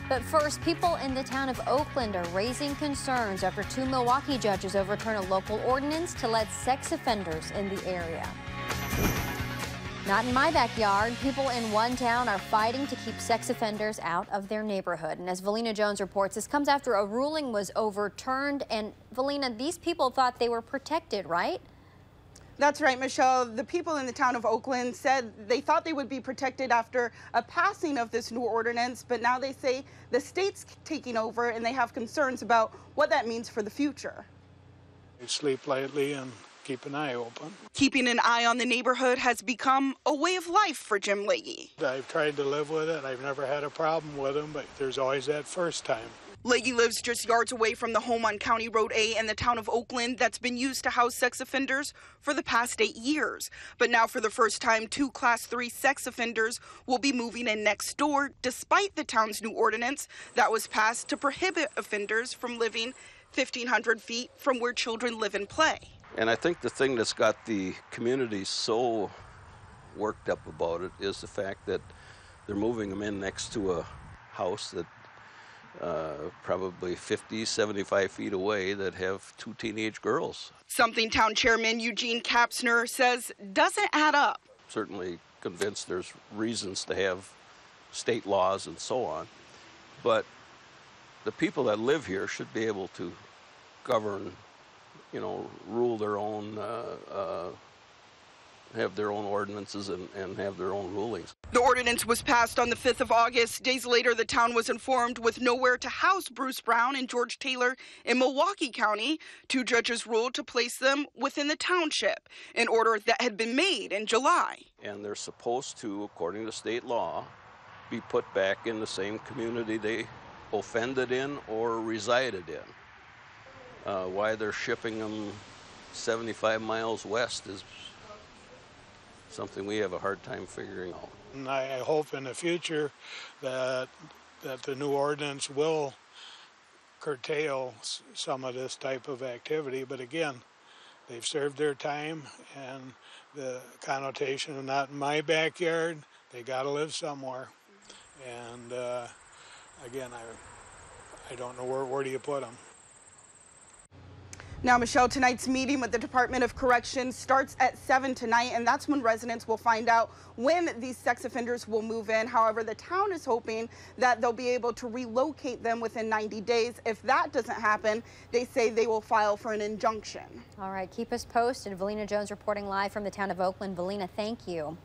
But first, people in the town of Oakland are raising concerns after 2 Milwaukee judges overturned a local ordinance to let sex offenders in the area. Not in my backyard. People in one town are fighting to keep sex offenders out of their neighborhood. And as Valina Jones reports, this comes after a ruling was overturned. And Valina, these people thought they were protected, right? That's right, Michelle. The people in the town of Oakland said they thought they would be protected after a passing of this new ordinance, but now they say the state's taking over and they have concerns about what that means for the future. Sleep lightly and keep an eye open. Keeping an eye on the neighborhood has become a way of life for Jim Leahy. I've tried to live with it. I've never had a problem with him, but there's always that first time. Leahy lives just yards away from the home on County Road A in the town of Oakland that's been used to house sex offenders for the past 8 years. But now for the first time, 2 Class 3 sex offenders will be moving in next door, despite the town's new ordinance that was passed to prohibit offenders from living 1,500 feet from where children live and play. And I think the thing that's got the community so worked up about it is the fact that they're moving them in next to a house that probably 50, 75 feet away that have 2 teenage girls. Something Town Chairman Eugene Kapsner says doesn't add up. Certainly convinced there's reasons to have state laws and so on, but the people that live here should be able to govern, you know, rule their own, have their own ordinances and have their own rulings. The ordinance was passed on the 5th of August. Days later, the town was informed with nowhere to house Bruce Brown and George Taylor in Milwaukee County. 2 judges ruled to place them within the township, an order that had been made in July. And they're supposed to, according to state law, be put back in the same community they offended in or resided in. Why they're shipping them 75 miles west is something we have a hard time figuring out. And I hope in the future that the new ordinance will curtail some of this type of activity. But again, they've served their time, and the connotation of not in my backyard, they got to live somewhere. And again, I don't know where do you put them. Now, Michelle, tonight's meeting with the Department of Corrections starts at 7 tonight, and that's when residents will find out when these sex offenders will move in. However, the town is hoping that they'll be able to relocate them within 90 days. If that doesn't happen, they say they will file for an injunction. All right, keep us posted. Valina Jones reporting live from the town of Oakland. Valina, thank you.